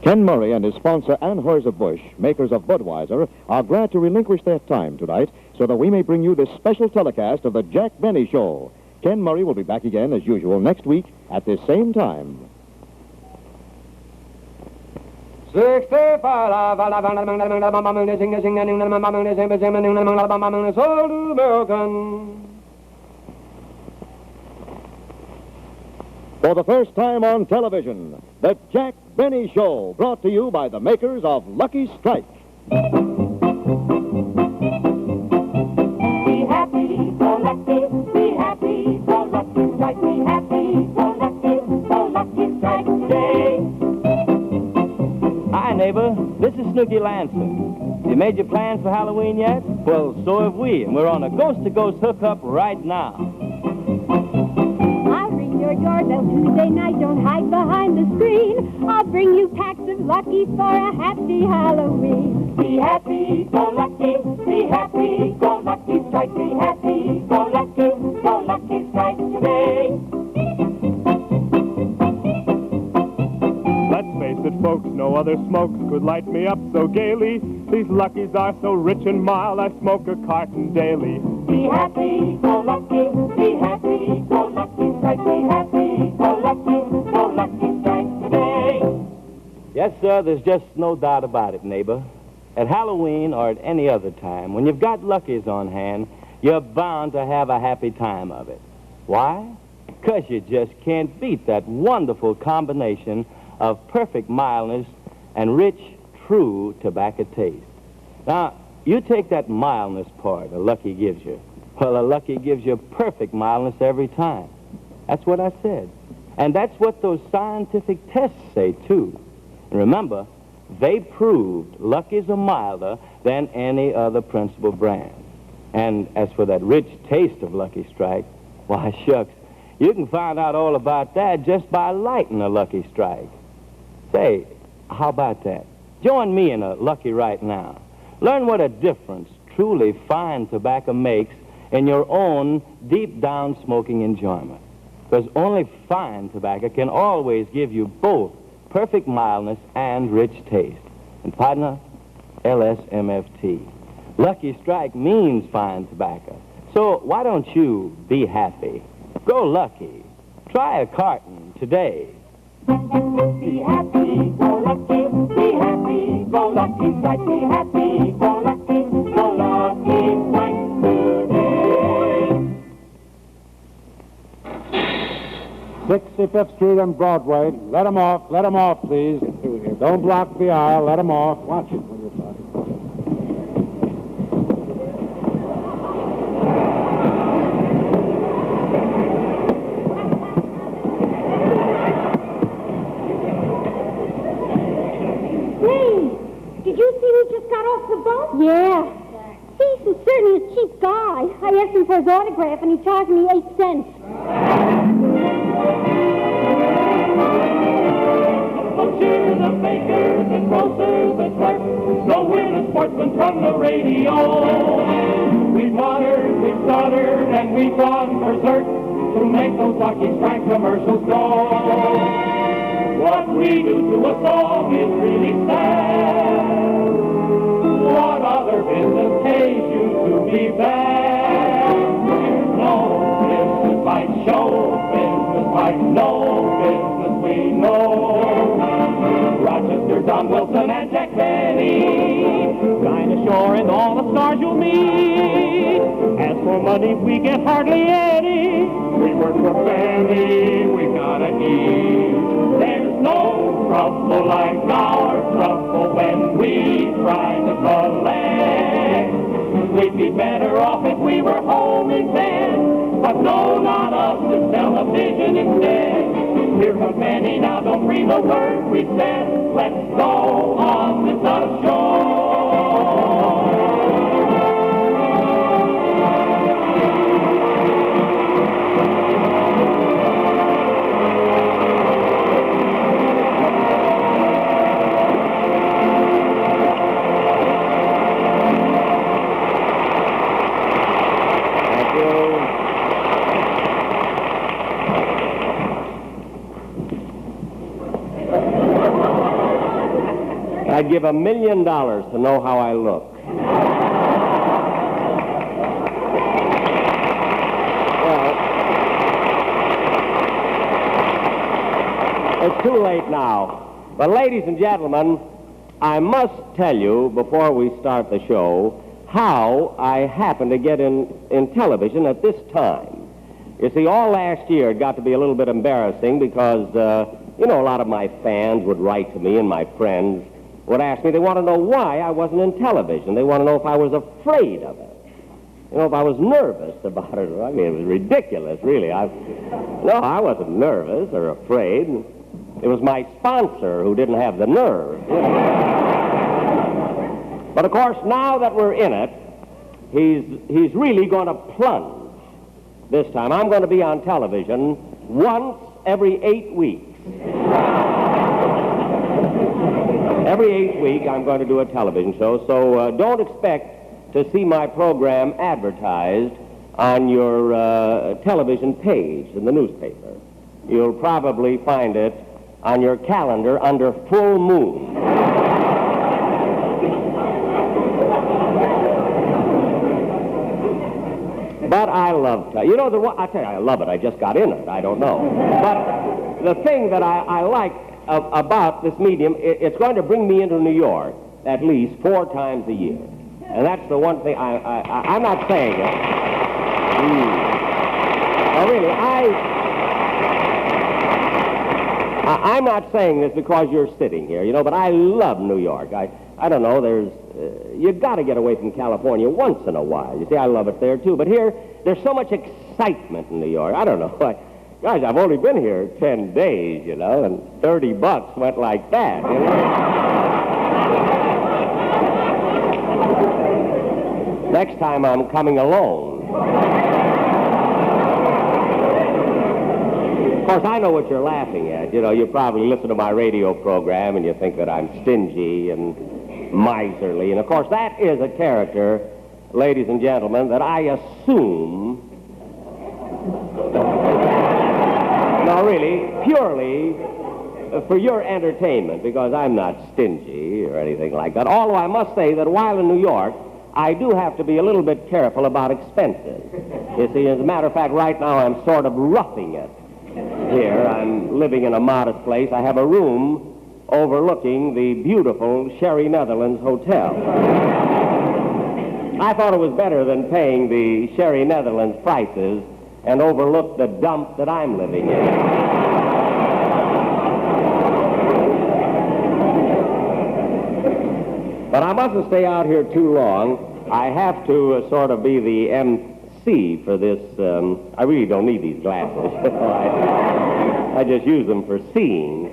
Ken Murray and his sponsor, Anheuser-Busch, makers of Budweiser, are glad to relinquish their time tonight so that we may bring you this special telecast of the Jack Benny Show. Ken Murray will be back again, as usual, next week at this same time. 65. For the first time on television, the Jack Benny Show, brought to you by the makers of Lucky Strike. Be happy, so lucky, be happy, so lucky strike, be happy, so lucky strike today. Hi, neighbor. This is Snooky Lancer. You made your plans for Halloween yet? Well, so have we, and we're on a ghost-to-ghost hookup right now. I'll ring your doorbell Tuesday night, don't hide behind the screen. I'll bring you packs of Lucky for a happy Halloween. Be happy, so lucky, be happy, so lucky strike, be happy, so lucky strike today. Let's face it, folks, no other smokes could light me up so gaily. These Luckies are so rich and mild, I smoke a carton daily. Be happy, so lucky, be happy, so lucky strike, be happy, so lucky strike today. Yes, sir, there's just no doubt about it, neighbor. At Halloween or at any other time, when you've got Luckies on hand, you're bound to have a happy time of it. Why? Because you just can't beat that wonderful combination of perfect mildness and rich, true tobacco taste. Now, you take that mildness part a Lucky gives you. Well, a Lucky gives you perfect mildness every time. That's what I said. And that's what those scientific tests say, too. And remember, they proved Luckies are milder than any other principal brand. And as for that rich taste of Lucky Strike, why, shucks, you can find out all about that just by lighting a Lucky Strike. Say, how about that? Join me in a Lucky right now. Learn what a difference truly fine tobacco makes in your own deep-down smoking enjoyment. Because only fine tobacco can always give you both perfect mildness and rich taste. And partner, LSMFT. Lucky Strike means fine tobacco. So why don't you be happy? Go Lucky. Try a carton today. Be happy, so lucky, be happy, so lucky strike, be happy, so lucky strike today. 65th Street and Broadway. Let 'em off, please. Don't block the aisle, let 'em off. Watch it when you're talking. Yeah. He's certainly a cheap guy. I asked him for his autograph, and he charged me 8 cents. Oh, cheer the bakers and grocers and clerks. No, we're the sportsmen from the radio. We've watered, we've stuttered, and we've gone berserk to make those Lucky Strike commercials go. What we do to a song is really sad. What other business pays you to be bad? There's no business like show business, like no business we know. Rochester, Don Wilson, and Jack Benny, Dinah Shore, and all the stars you'll meet. As for money, we get hardly any. We work for family, we gotta eat. There's no trouble like our trouble when we try to collect. We'd be better off if we were home instead, but no, not us, to television instead. Here comes Benny, now don't breathe a word we said. Let's go on with the show. I'd give $1 million to know how I look. Well, it's too late now. But ladies and gentlemen, I must tell you before we start the show how I happened to get in television at this time. You see, all last year it got to be a little bit embarrassing because, a lot of my fans would write to me and my friends would ask me, they want to know why I wasn't in television. They want to know if I was afraid of it. If I was nervous about it. I mean, it was ridiculous, really. No, I wasn't nervous or afraid. It was my sponsor who didn't have the nerve. But, of course, now that we're in it, he's really going to plunge this time. I'm going to be on television once every 8 weeks. Every 8 weeks, I'm going to do a television show, so don't expect to see my program advertised on your television page in the newspaper. You'll probably find it on your calendar under full moon. But I love to. I tell you, I love it. I just got in it. I don't know. But the thing that I like about this medium, it's going to bring me into New York at least 4 times a year. And that's the one thing I'm not saying it. Oh, really, I'm not saying this because you're sitting here, but I love New York. I don't know, you've got to get away from California once in a while. You see, I love it there, too. But here, there's so much excitement in New York. I don't know. Guys, I've only been here 10 days, and $30 went like that, Next time I'm coming alone. Of course, I know what you're laughing at. You probably listen to my radio program and you think that I'm stingy and miserly. And, of course, that is a character, ladies and gentlemen, that I assume... No, really, purely for your entertainment, because I'm not stingy or anything like that. Although I must say that while in New York, I do have to be a little bit careful about expenses. You see, as a matter of fact, right now I'm sort of roughing it here. I'm living in a modest place. I have a room overlooking the beautiful Sherry Netherlands Hotel. I thought it was better than paying the Sherry Netherlands prices and overlook the dump that I'm living in. But I mustn't stay out here too long. I have to sort of be the MC for this. I really don't need these glasses. I just use them for seeing.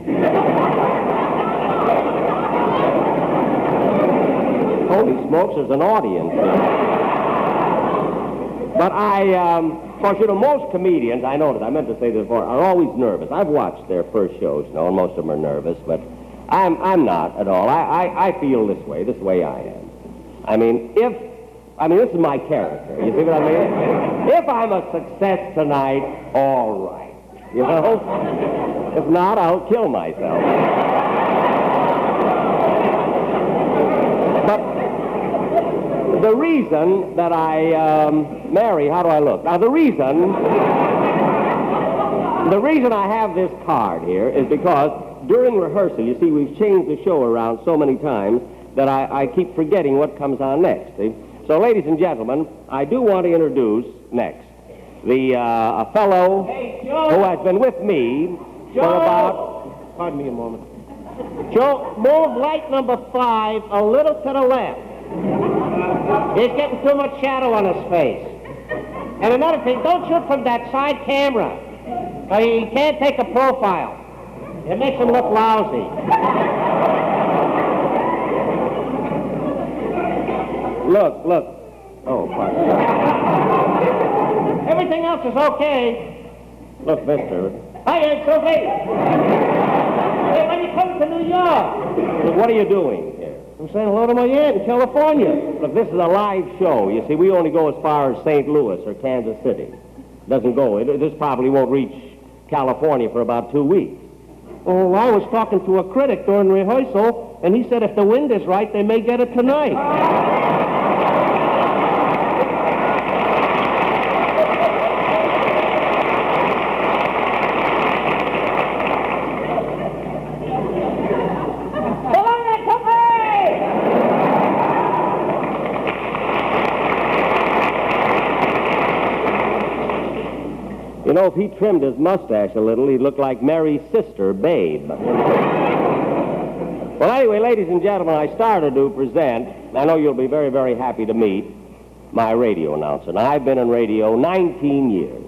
Holy smokes, there's an audience here. But of course, most comedians, I noticed, I meant to say this before, are always nervous. I've watched their first shows, and most of them are nervous, but I'm not at all. I feel this way I am. This is my character. You see what I mean? If I'm a success tonight, all right. If not, I'll kill myself. But the reason that I Mary, how do I look? Now, the reason I have this card here is because during rehearsal, you see, we've changed the show around so many times that I keep forgetting what comes on next, see? So, ladies and gentlemen, I do want to introduce next a fellow who has been with me for about... Pardon me a moment. Joe, move light number 5 a little to the left. He's getting too much shadow on his face. And another thing, don't shoot from that side camera. He can't take a profile. It makes him look lousy. Look. Oh, pardon. Everything else is okay. Look, mister. Hey, it's okay. Hey, when you come to New York. Look, what are you doing here? I'm saying hello to my aunt in California. Look, this is a live show. You see, we only go as far as St. Louis or Kansas City. Doesn't go. This probably won't reach California for about 2 weeks. Oh, I was talking to a critic during rehearsal, And he said if the wind is right, they may get it tonight. You know, if he trimmed his mustache a little, he'd look like Mary's sister, Babe. Well, anyway, ladies and gentlemen, I started to present, I know you'll be very, very happy to meet my radio announcer. Now, I've been in radio 19 years,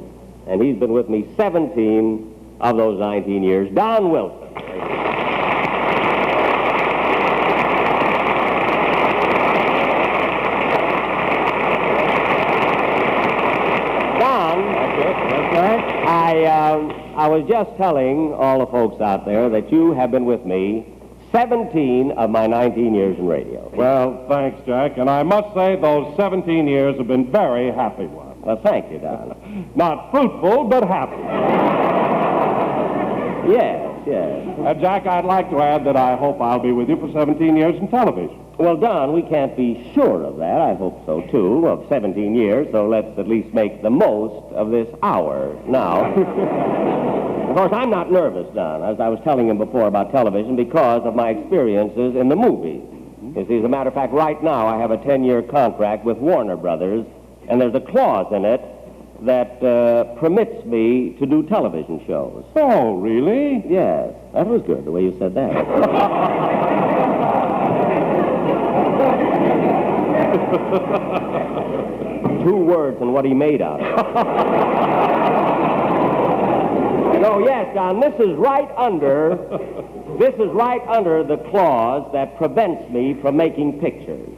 and he's been with me 17 of those 19 years, Don Wilson. I was just telling all the folks out there that you have been with me 17 of my 19 years in radio. Well, thanks, Jack. And I must say those 17 years have been very happy ones. Well, thank you, Don. Not fruitful, but happy. Yes. Jack, I'd like to add that I hope I'll be with you for 17 years in television. Well, Don, we can't be sure of that. I hope so, too, of 17 years, so let's at least make the most of this hour now. Of course, I'm not nervous, Don, as I was telling him before about television, because of my experiences in the movies. You see, as a matter of fact, right now I have a 10-year contract with Warner Brothers, and there's a clause in it that permits me to do television shows. Oh, really? Yes. That was good, the way you said that. 2 words and what he made out of it. No, yes, Don, this is right under the clause that prevents me from making pictures.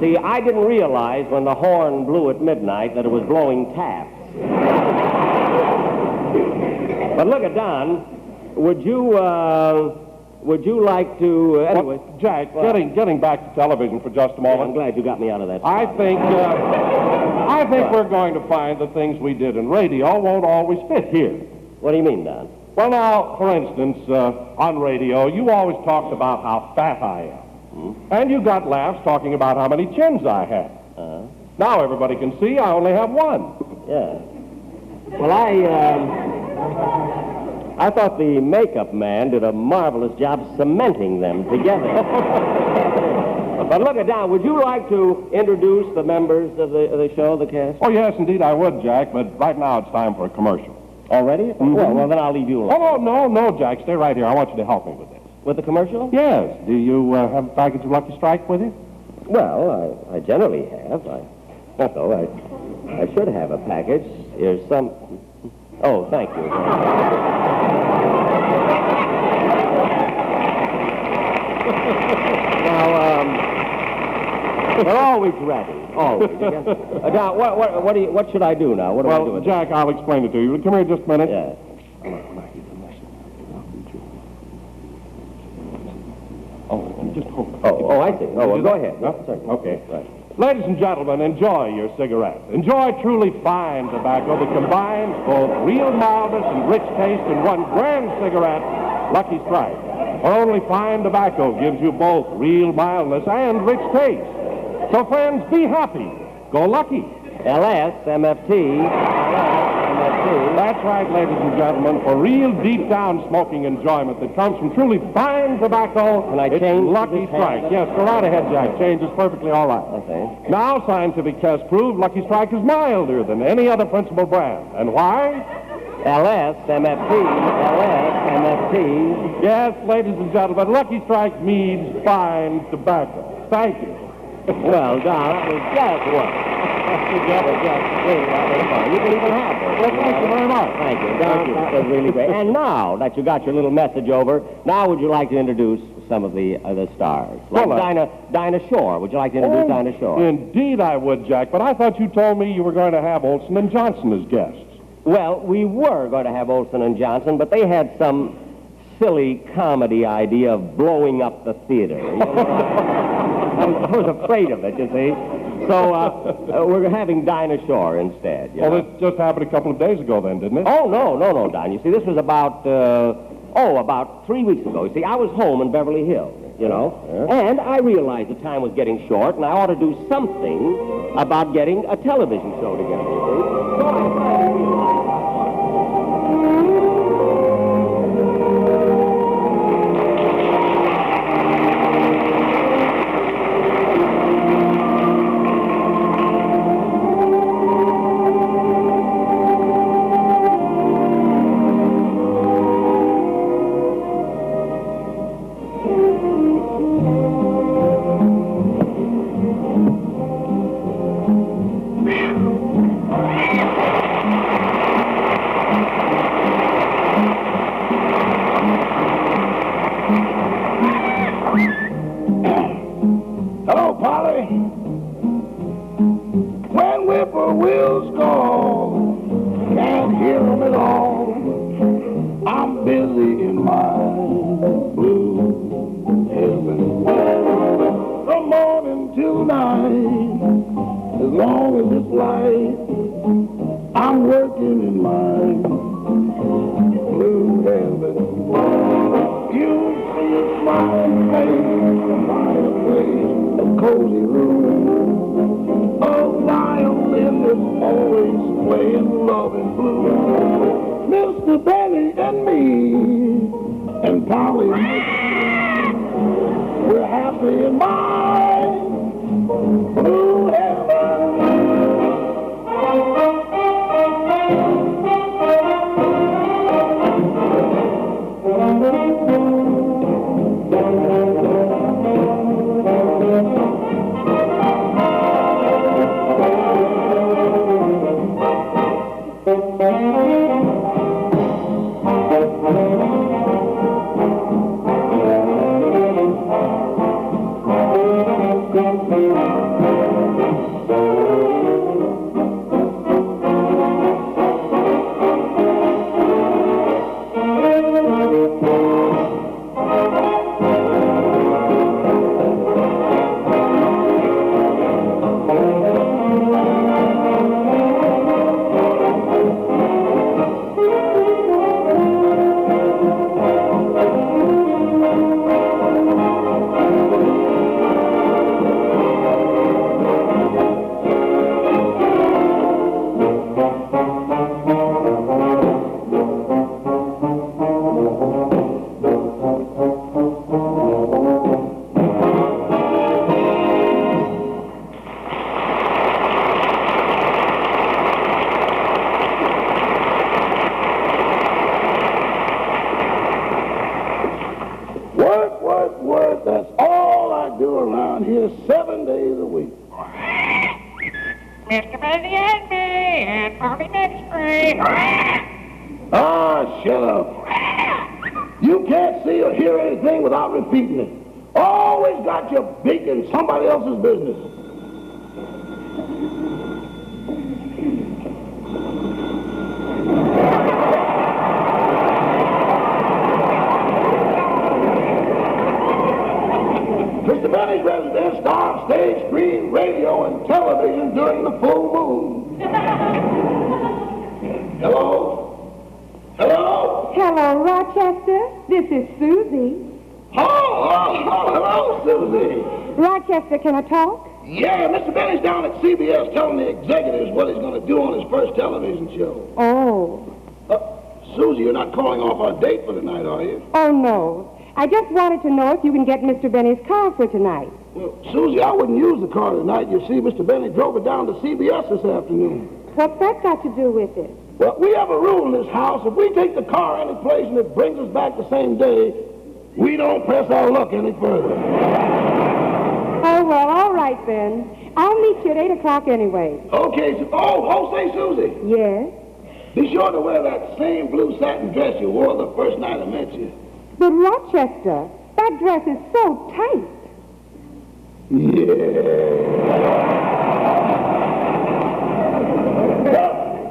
See, I didn't realize when the horn blew at midnight that it was blowing taps. But look at Don, would you like to, anyway? Well, Jack, getting back to television for just a moment. I'm glad you got me out of that spot. I think we're going to find the things we did in radio won't always fit here. What do you mean, Don? Well, now, for instance, on radio, you always talked about how fat I am. And you got laughs talking about how many chins I had. Now everybody can see I only have one. Yeah. Well, I thought the makeup man did a marvelous job cementing them together. But look at Don, would you like to introduce the members of the show, the cast? Oh, yes, indeed I would, Jack, but right now it's time for a commercial. Already? Well, then I'll leave you alone. Oh, no, Jack, stay right here. I want you to help me with this. With the commercial? Yes. Do you have a package of Lucky Strike with you? Well, I generally have. I should have a package. Here's some... Oh, thank you. Now, we're always ready. Always. Don, what should I do now? What do I do with Jack, I'll explain it to you. Come here just a minute. Yeah. Just hold it. Oh, I see. Oh, well, go ahead. No? Certainly. Okay. Right. Ladies and gentlemen, enjoy your cigarette. Enjoy truly fine tobacco that combines both real mildness and rich taste in one grand cigarette, Lucky Strike. For only fine tobacco gives you both real mildness and rich taste. So, friends, be happy. Go Lucky. LS-MFT. That's right, ladies and gentlemen. For real deep-down smoking enjoyment that comes from truly fine tobacco, Can I it's change Lucky this Strike. hand? Yes, go right ahead, Jack. Change is perfectly all right. Okay. Now, scientific tests prove Lucky Strike is milder than any other principal brand. And why? LS-MFT. LS-MFT. Yes, ladies and gentlemen, Lucky Strike means fine tobacco. Thank you. Well, Don, that was just one. You can even have it. Well, thank you very much. Thank you, Don. That was really great. And now that you got your little message over, now would you like to introduce some of the stars? Like Dinah Shore. Would you like to introduce Dinah Shore? Indeed I would, Jack, but I thought you told me you were going to have Olson and Johnson as guests. Well, we were going to have Olson and Johnson, but they had some silly comedy idea of blowing up the theater. You know? I was afraid of it, you see. So we're having Dinah Shore instead. Well, it just happened a couple of days ago then, didn't it? Oh, no, Don. You see, this was about, Oh, about 3 weeks ago. See, I was home in Beverly Hills, you know, and I realized the time was getting short, and I ought to do something about getting a television show together, you see. So I finally realized... Hello, Polly. When whippoorwills call, can't hear them at all. I'm busy in my blue heaven. From morning till night, as long as it's light, I'm working in my blue heaven. You see a smiling face, a fireplace, a cozy room. A violin is always playing love and blues. Mr. Benny and me, and Polly, we're happy in my blue heaven. Work, that's all I do around here 7 days a week. Mr. Benny and me, and Polly next week. Ah, shut up. You can't see or hear anything without repeating it. Always got your beak in somebody else's business. Mr. Benny's resident star of stage, screen, radio, and television during the full moon. Hello? Hello? Hello, Rochester. This is Susie. Hello, Susie. Rochester, can I talk? Yeah, Mr. Benny's down at CBS telling the executives what he's going to do on his first television show. Oh. Susie, you're not calling off our date for tonight, are you? Oh, no. I just wanted to know if you can get Mr. Benny's car for tonight. Well, Susie, I wouldn't use the car tonight. You see, Mr. Benny drove it down to CBS this afternoon. What's that got to do with it? Well, we have a rule in this house. If we take the car any place and it brings us back the same day, we don't press our luck any further. Oh, well, all right, then. I'll meet you at 8 o'clock anyway. Okay. Say, Susie. Yes? Be sure to wear that same blue satin dress you wore the first night I met you. But, Rochester, that dress is so tight. Yeah.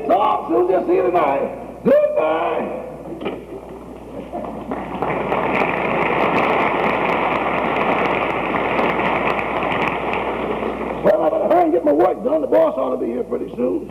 So long, Susie. I'll see you tonight. Goodbye. Well, I better hurry and get my work done. The boss ought to be here pretty soon.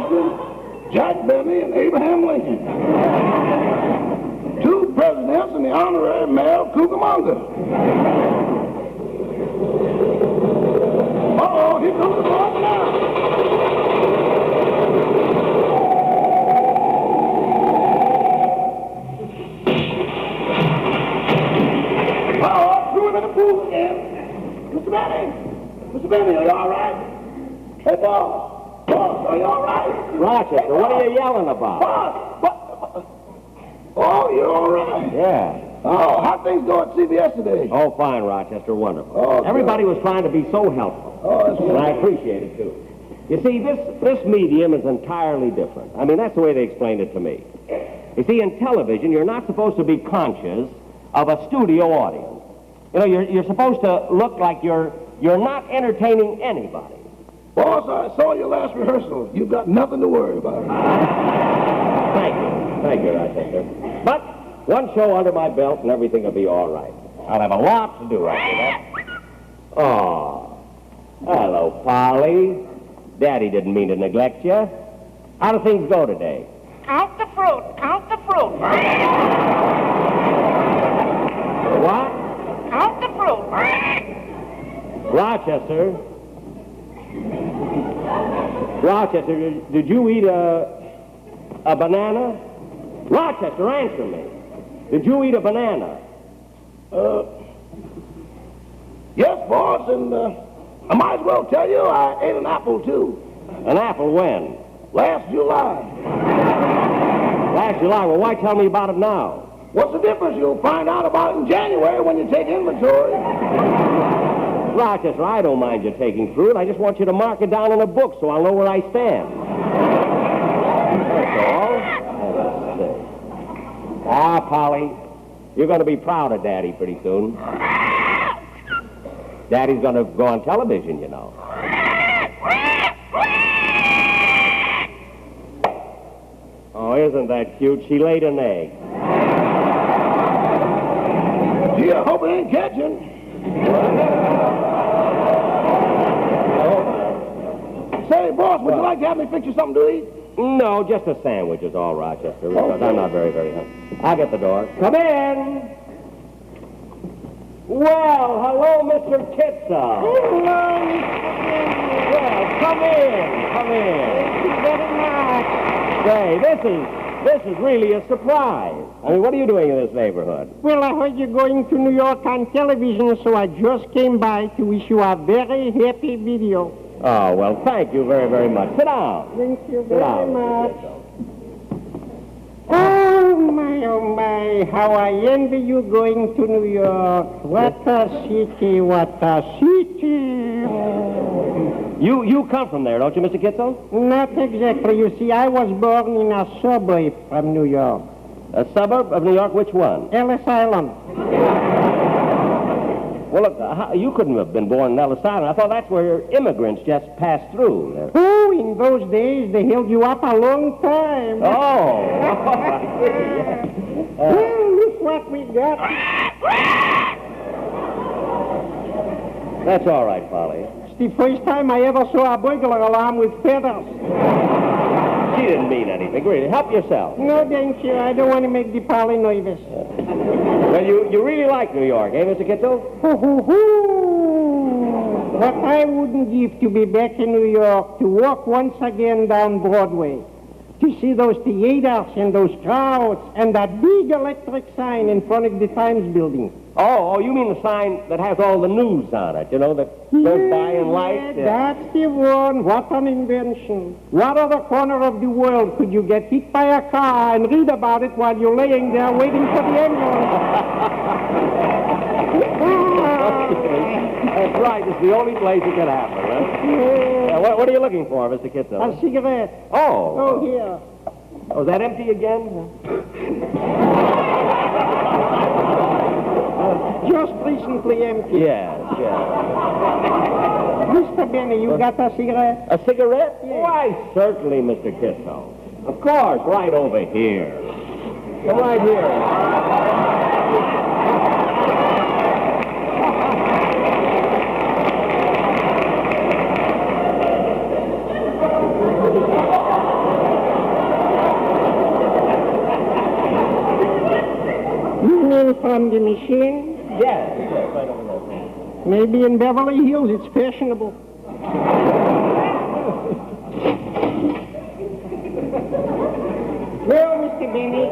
Washington, Jack Benny, and Abraham Lincoln. 2 presidents and the honorary mayor of Cucamonga. Uh-oh, here comes the ball now. Uh-oh, threw him in the pool again. Mr. Benny, are you all right? Hey, boss, are you all right? Rochester, what are you yelling about? Boss, oh, you're all right. Yeah. Oh, how things go at CBS today? Oh, fine, Rochester, wonderful. Oh, everybody was trying to be so helpful. Oh, that's And I appreciate it, too. You see, this medium is entirely different. I mean, that's the way they explained it to me. You see, in television, you're not supposed to be conscious of a studio audience. You know, you're supposed to look like you're not entertaining anybody. Boss, I saw your last rehearsal. You've got nothing to worry about. Thank you, Rochester. But one show under my belt and everything will be all right. I'll have a lot to do after that. Oh, hello, Polly. Daddy didn't mean to neglect you. How do things go today? Count the fruit. Count the fruit. What? Count the fruit. Rochester, did you eat a banana? Rochester, answer me. Did you eat a banana? Yes, boss, and I might as well tell you I ate an apple, too. An apple when? Last July. Last July? Well, why tell me about it now? What's the difference? You'll find out about it in January when you take inventory. Rochester, I don't mind you taking fruit. I just want you to mark it down in a book so I'll know where I stand. That's all. Let's see. Ah, Polly, you're going to be proud of Daddy pretty soon. Daddy's going to go on television, you know. Oh, isn't that cute? She laid an egg. Gee, I hope it ain't catching. Say, boss, would you like to have me fix you something to eat? No, just a sandwich is all, Rochester, because I'm not very hungry. I'll get the door. Come in. Well, hello, Mr. Kitzel. Hello, Mr. Well, come in. Thank you very much. Say, this is really a surprise. I mean, what are you doing in this neighborhood? Well, I heard you're going to New York on television, so I just came by to wish you a very happy video. Oh, well, thank you very, very much. Sit down. Thank you Sit very down, Mr. much. Kitzel. Oh, my, how I envy you going to New York. What a city, what a city. You come from there, don't you, Mr. Kitzel? Not exactly. You see, I was born in a suburb from New York. A suburb of New York, which one? Ellis Island. Well, look, you couldn't have been born in Ellis Island. I thought that's where immigrants just passed through. Oh, in those days, they held you up a long time. Oh. Well, look what we got. That's all right, Polly. It's the first time I ever saw a burglar alarm with feathers. She didn't mean anything. Really, help yourself. No, thank you. I don't want to make the Polly nervous. Well, you really like New York, eh, Mr. Kitzel? What I wouldn't give to be back in New York, to walk once again down Broadway, to see those theaters and those crowds and that big electric sign in front of the Times building. Oh, you mean the sign that has all the news on it, you know, that goes by in lights? Yeah, that's the one. What an invention. What other corner of the world could you get hit by a car and read about it while you're laying there waiting for the ambulance? That's right. It's the only place it can happen, huh? Yeah. What are you looking for, Mr. Kitzel? A cigarette. Oh. Oh, here. Oh, is that empty again? Just recently empty. Yes. Mr. Benny, you got a cigarette? A cigarette? Yes. Why, certainly, Mr. Kitzel. Of course, right over here. Come right here. vending machine? Yes, right over there. Maybe in Beverly Hills it's fashionable. Well, Mr. Benny,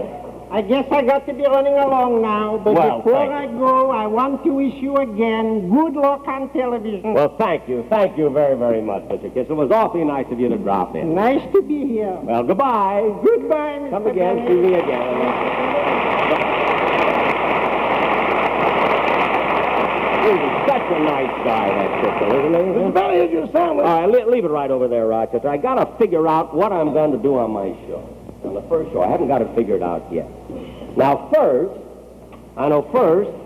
I guess I got to be running along now, but Well, before thank I go, I want to wish you again good luck on television. Well, thank you. Thank you very, very much, Mr. Kiss. It was awfully nice of you to drop in. Nice to be here. Well, goodbye. Goodbye, Mr. Come again, Benny. see me again. He's such a nice guy, that Kissel, isn't he? Mr. Benny, here's your sandwich. All right, leave it right over there, Rochester. I got to figure out what I'm going to do on my show. On the first show. I haven't got it figured out yet. Now, first,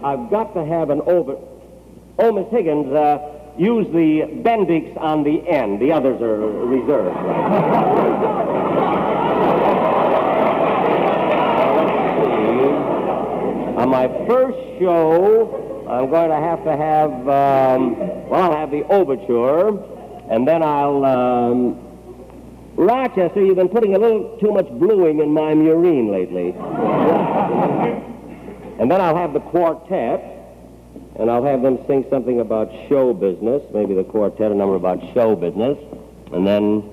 I've got to have an over... Oh, Miss Higgins, use the Bendix on the end. The others are reserved. Right? Let's see. On my first show, I'm going to have, I'll have the overture, and then I'll, Rochester, you've been putting a little too much bluing in my murine lately. And then I'll have the quartet, and I'll have them sing something about show business, maybe the quartet, a number about show business, and then,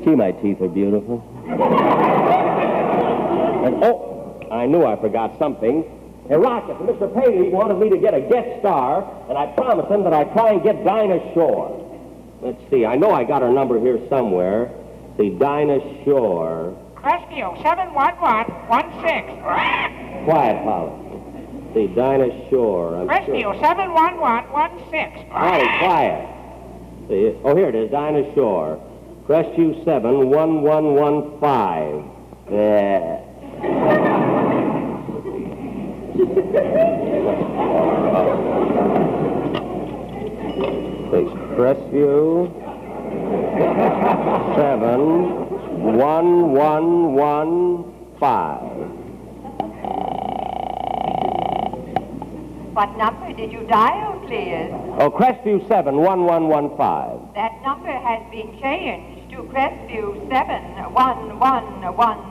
gee, my teeth are beautiful. And, oh, I knew I forgot something. Hey, Rochester, Mr. Paley wanted me to get a guest star, and I promised him that I'd try and get Dinah Shore. Let's see, I know I got her number here somewhere. See, Dinah Shore. Crestview, 71116. Quiet, Polly. See, Dinah Shore. I'm Crestview, sure. 71116. Polly, quiet. See, oh, here it is, Dinah Shore. Crestview 71115. Yeah. Crestview 71115. What number did you dial, please? Oh, Crestview 71115. That number has been changed to Crestview 71116.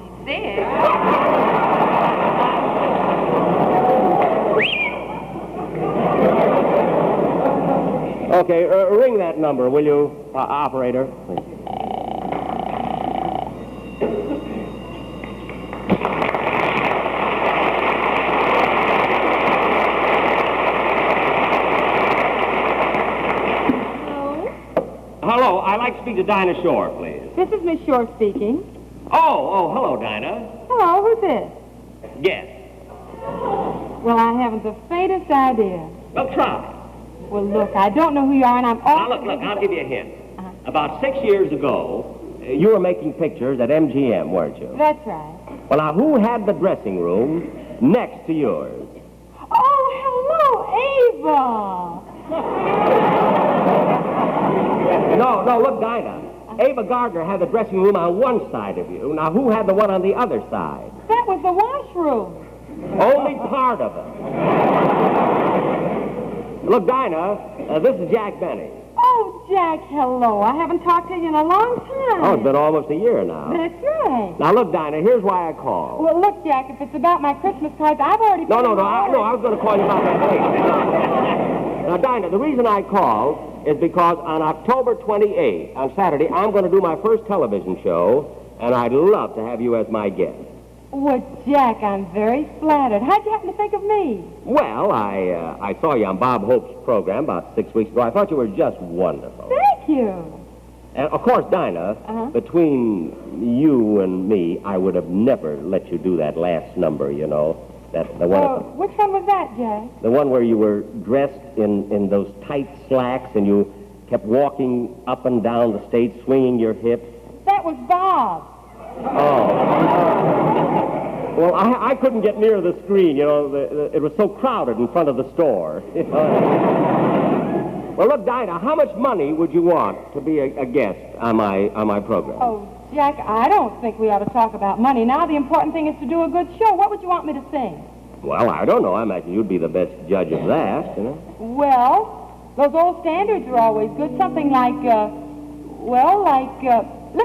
Okay, ring that number, will you, operator? Hello, I'd like to speak to Dinah Shore, please. This is Miss Shore speaking. Oh, hello, Dinah. Hello, who's this? Yes. Well, I haven't the faintest idea. Well, try. Well, look, I don't know who you are, and I'm Now, look, I'll give you a hint. About 6 years ago, you were making pictures at MGM, weren't you? That's right. Well, now, who had the dressing room next to yours? Oh, hello, Ava. No, look, Dinah. Ava Gardner had the dressing room on one side of you. Now, who had the one on the other side? That was the washroom. Only part of it. Look, Dinah, this is Jack Benny. Oh, Jack, hello. I haven't talked to you in a long time. Oh, it's been almost a year now. That's right. Now, look, Dinah, here's why I called. Well, look, Jack, if it's about my Christmas cards, I've already... No, I was going to call you about that later. Now, Dinah, the reason I called is because on October 28th, on Saturday, I'm going to do my first television show, and I'd love to have you as my guest. Well, Jack, I'm very flattered. How'd you happen to think of me? Well, I saw you on Bob Hope's program about 6 weeks ago. I thought you were just wonderful. Thank you. And, of course, Dinah, between you and me, I would have never let you do that last number, you know. The one which one was that, Jack? the one where you were dressed in those tight slacks and you kept walking up and down the stage, swinging your hips. That was Bob. Oh. Well, I couldn't get near the screen, you know. It was so crowded in front of the store. Well, look, Dinah, how much money would you want to be a guest on my program? Oh, Jack, I don't think we ought to talk about money. Now the important thing is to do a good show. What would you want me to sing? Well, I don't know. I imagine you'd be the best judge of that, you know. Well, those old standards are always good. Something like, let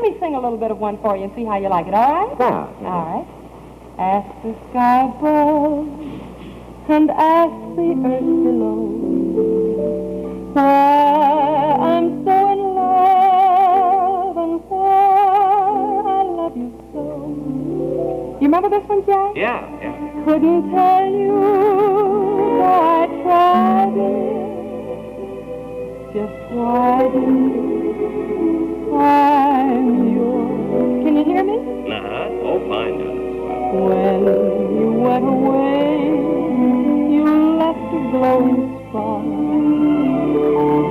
me sing a little bit of one for you and see how you like it, all right? Yeah. All right. Ask the sky above and ask the earth below why I'm so in love and why I love you so. You remember this one, Jack? Yeah. Couldn't tell you, though I tried it. Just tried it. I'm yours. Can you hear me? Oh, fine. When you went away, you left a glowing spot,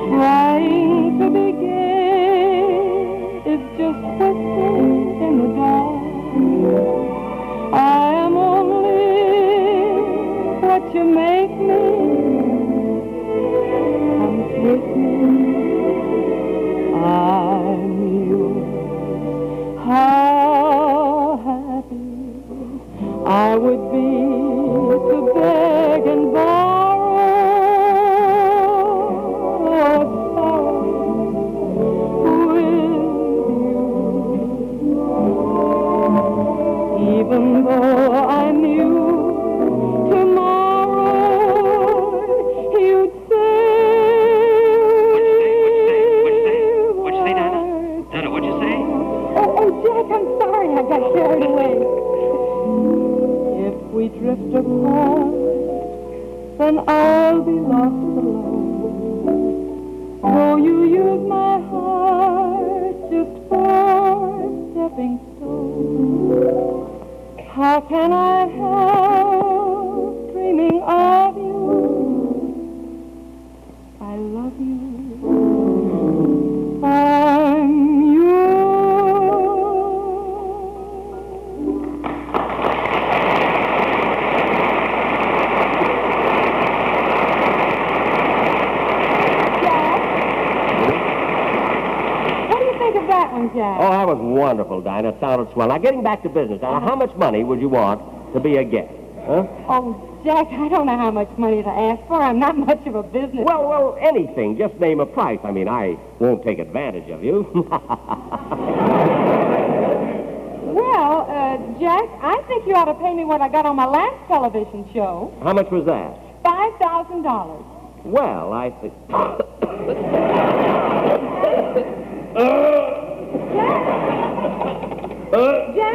trying to be gay. It's just whispers in the dark. I am only what you make me. Come with me. I'm yours. How happy I would be to beg and borrow sorrow with you. Even though I knew tomorrow you'd say. What'd you say, Dinah? Dinah, what'd you say? Oh, Jack, I'm sorry. I got carried away. If we drift apart, then I'll be lost alone. Though you use my heart just for stepping stone. How can I help dreaming of you? I love you. I'm Jack. Oh, that was wonderful, Dinah. It sounded swell. Now, getting back to business, Dinah, how much money would you want to be a guest? Huh? Oh, Jack, I don't know how much money to ask for. I'm not much of a business. Well, anything. Just name a price. I mean, I won't take advantage of you. Well, Jack, I think you ought to pay me what I got on my last television show. How much was that? $5,000. Well, I think... Jack?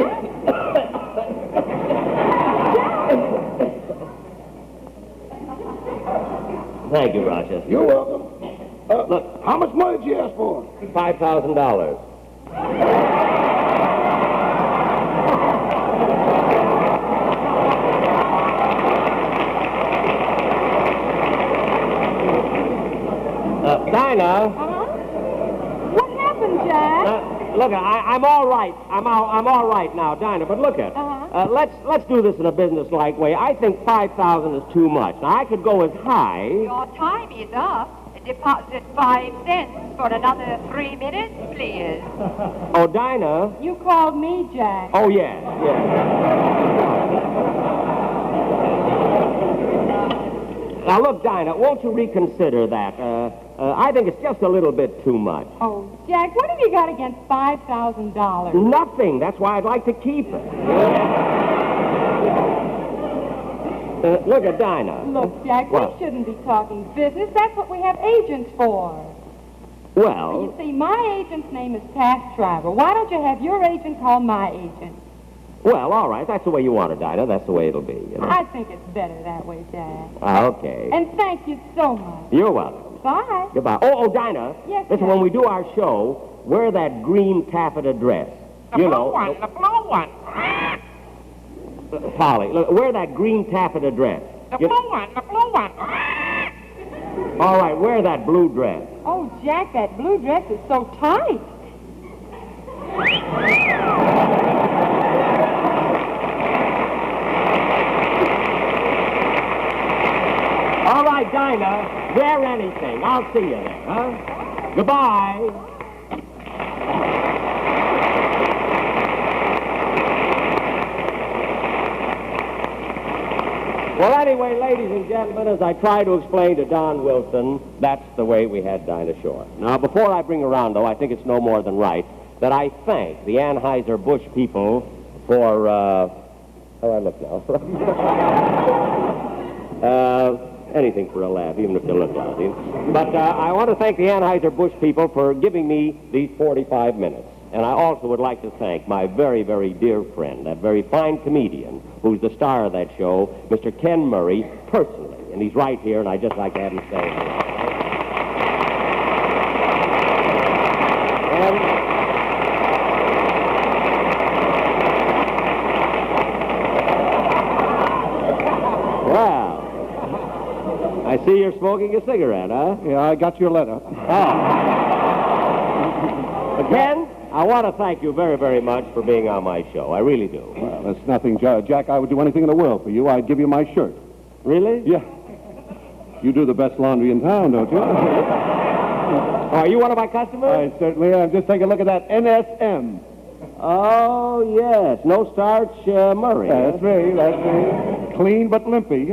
Thank you, Rochester. You're welcome. Look, How much money did you ask for? $5,000. Dinah. What happened, Jack? Look, I'm all right. I'm all right now, Dinah. But look let's do this in a business-like way. I think 5,000 is too much. Now I could go as high. Your time is up. Deposit 5 cents for another 3 minutes, please. Oh, Dinah. You called me, Jack. Oh, yes. Now, look, Dinah, won't you reconsider that? I think it's just a little bit too much. Oh, Jack, what have you got against $5,000? Nothing. That's why I'd like to keep it. Look at Dinah. Look, Jack, we shouldn't be talking business. That's what we have agents for. Well... You see, my agent's name is Task Driver. Why don't you have your agent call my agent? Well, all right. That's the way you want it, Dinah. That's the way it'll be, you know. I think it's better that way, Jack. Okay. And thank you so much. You're welcome. Bye. Goodbye. Oh, Dinah. Yes, listen, Jack. when we do our show, wear that green taffeta dress. The blue one. Polly, look, wear that green taffeta dress. The blue one. All right, wear that blue dress. Oh, Jack, that blue dress is so tight. All right, Dinah, wear anything. I'll see you there, huh? Goodbye. Well, anyway, ladies and gentlemen, as I try to explain to Don Wilson, that's the way we had Dinah Shore. Now, before I bring her around, though, I think it's no more than right that I thank the Anheuser-Busch people for How I look now? Anything for a laugh, even if you look lousy. But I want to thank the Anheuser-Busch people for giving me these 45 minutes. And I also would like to thank my very, very dear friend, that very fine comedian who's the star of that show, Mr. Ken Murray, personally. And he's right here, and I'd just like to have him say hello. Well, I see you're smoking a cigarette, huh? Yeah, I got your letter. Ken, I want to thank you very, very much for being on my show. I really do. Well, that's nothing, Jack. I would do anything in the world for you. I'd give you my shirt. Really? Yeah. You do the best laundry in town, don't you? Oh, are you one of my customers? I certainly am. Just take a look at that NSM. Oh, yes. No starch Murray. That's me. Clean but limpy.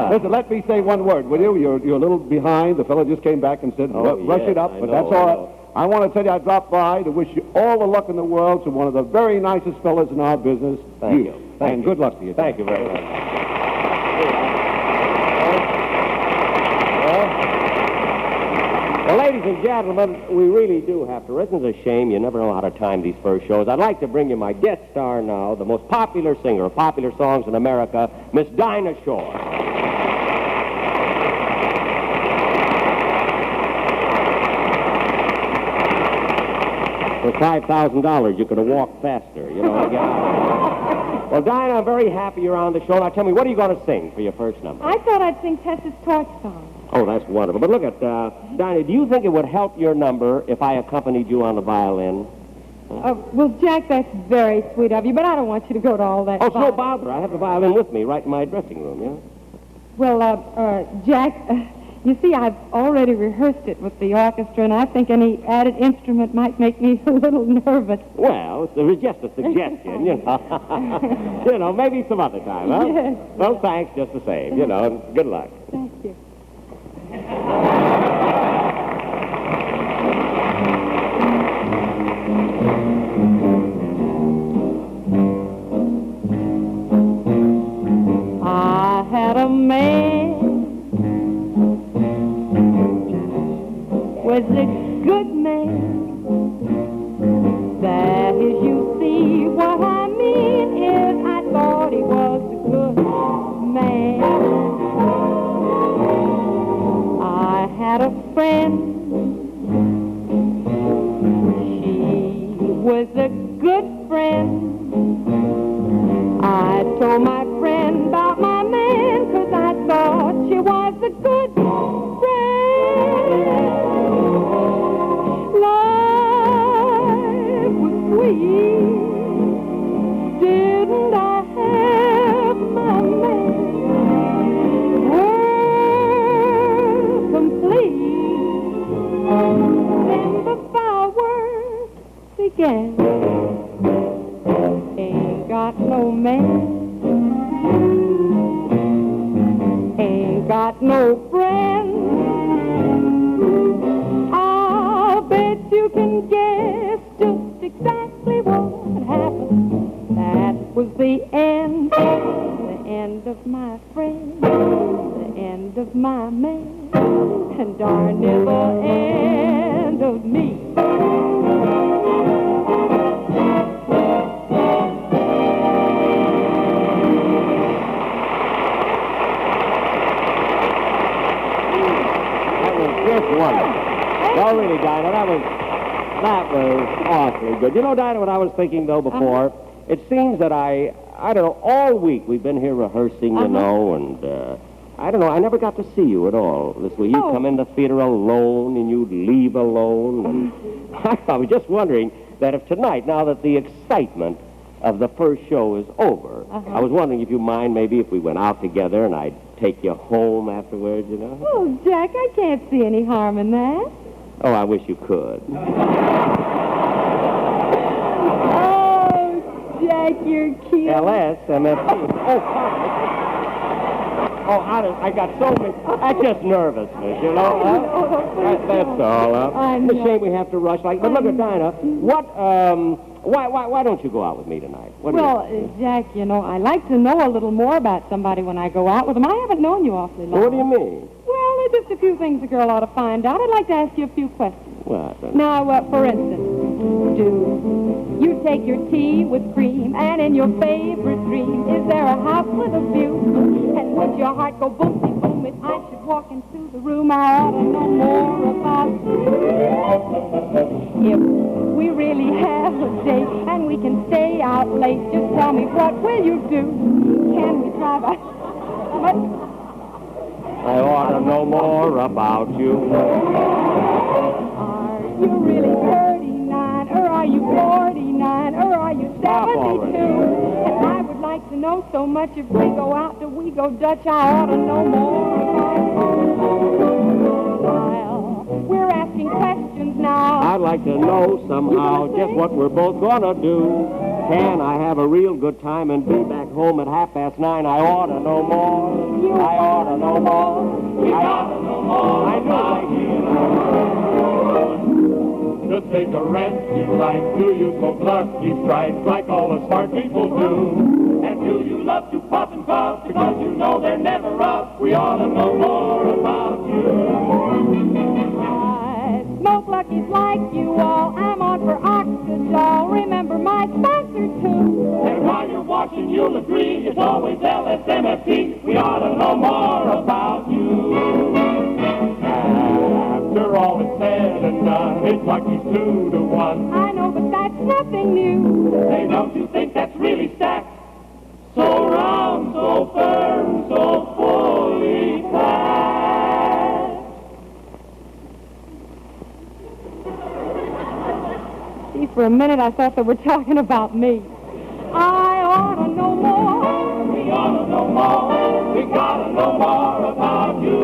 Listen, let me say one word, will you? You're a little behind. The fellow just came back and said, rush it up, but that's all right. I want to tell you I dropped by to wish you all the luck in the world to one of the very nicest fellows in our business. Thank you. And good luck to you. Thank you very much. Well, ladies and gentlemen, we really do have to. It's a shame. You never know how to time these first shows. I'd like to bring you my guest star now, the most popular singer of popular songs in America, Miss Dinah Shore. For $5,000, you could have walked faster, you know. Well, Dinah, I'm very happy you're on the show. Now, tell me, what are you going to sing for your first number? I thought I'd sing Tessa's Torch Song. Oh, that's wonderful. But look at, Dinah, do you think it would help your number if I accompanied you on the violin? Well, Jack, that's very sweet of you, but I don't want you to go to all that. Oh, it's no bother. I have the violin with me right in my dressing room, yeah? Well, Jack, you see, I've already rehearsed it with the orchestra, and I think any added instrument might make me a little nervous. Well, it was just a suggestion, you know. You know, maybe some other time, huh? Yes. Well, thanks just the same, you know, and good luck. Thank you. I had a man was a good man. That is, you see, what I mean is I thought he was a good man. I had a friend. She was a good friend. I told my friend about my man, 'cause I thought she was a good friend. Life was sweet. Didn't I have my man? World complete. Then the fireworks began. Ain't got no man. Ain't got no friend. I'll bet you can guess just exactly what happened. That was the end of my friend, the end of my man, and darn near the end of me. Just wonderful. No, really, Dinah, that was awfully good. You know, Dinah, what I was thinking, though, before, it seems that I don't know, all week we've been here rehearsing, you know, and I don't know, I never got to see you at all this week. You'd come in the theater alone, and you'd leave alone, and I was just wondering that if tonight, now that the excitement of the first show is over, I was wondering if you mind maybe if we went out together and I'd take you home afterwards, you know? Oh, Jack, I can't see any harm in that. Oh, I wish you could. Oh, Jack, you're cute. LSMFT. Oh, I got so many. That's just nervousness, you know? That's all. I It's a know. shame we have to rush like. But look at Dinah. Why don't you go out with me tonight? Jack, you know, I like to know a little more about somebody when I go out with them. I haven't known you awfully long. What do you mean? Well, there's just a few things a girl ought to find out. I'd like to ask you a few questions. What? Now, for instance, do you take your tea with cream? And in your favorite dream, is there a house with a view? And would your heart go boom-de-boom if I should walk into the room? I ought to know more about you. If we really have a date and we can stay out late, just tell me, what will you do? Can we drive out? I ought to know more about you. Are you really 39, or are you 49, or are you 72? And I would like to know so much. If we go out, do we go Dutch? I ought to know more about you. While we're asking questions now, I'd like to know somehow just what we're both gonna do. Can I have a real good time and be back home at 9:30? I ought to know more. I ought to know more. I ought to know more. I do. The cigarettes you like, do you smoke Lucky Strikes like all the smart people do? And do you love to puff and puff because you know they're never rough? We ought to know more about you. I smoke Lucky's like you all. I'm on for Oxidol. Remember my sponsor, too. And while you're watching, you'll agree it's always LSMFT. We ought to know more about you. After all is said and done, it's Lucky's 2-to-1. I know, but that's nothing new. Hey, don't you think that's really stacked? So round, so firm, so fully packed. See, for a minute I thought they were talking about me. I ought to know more. We ought to know more. We gotta know more about you.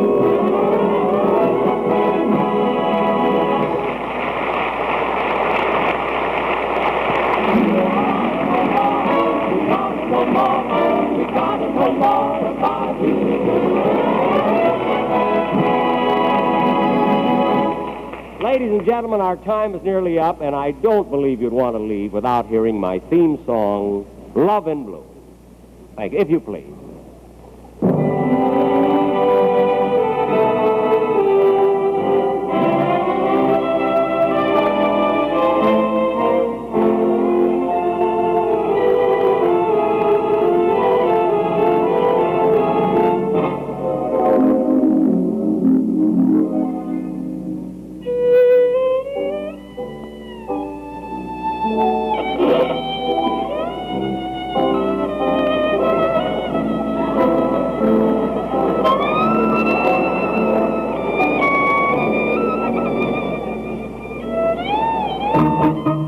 Ladies and gentlemen, our time is nearly up, and I don't believe you'd want to leave without hearing my theme song, Love in Blue. Thank you, if you please.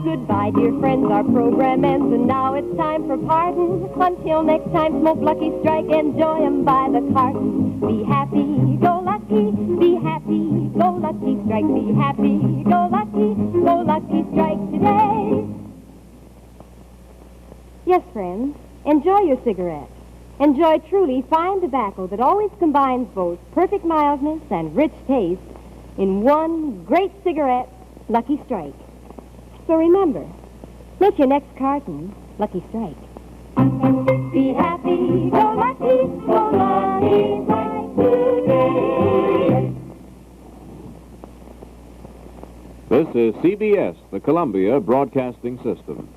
Goodbye, dear friends, our program ends, and now it's time for parting. Until next time, smoke Lucky Strike, enjoy 'em by the carton. Be happy, go lucky, be happy, go Lucky Strike, be happy, go Lucky Strike today. Yes, friends, enjoy your cigarette. Enjoy truly fine tobacco that always combines both perfect mildness and rich taste in one great cigarette, Lucky Strike. So remember, make your next carton Lucky Strike. Be happy, go Lucky Strike today. This is CBS, the Columbia Broadcasting System.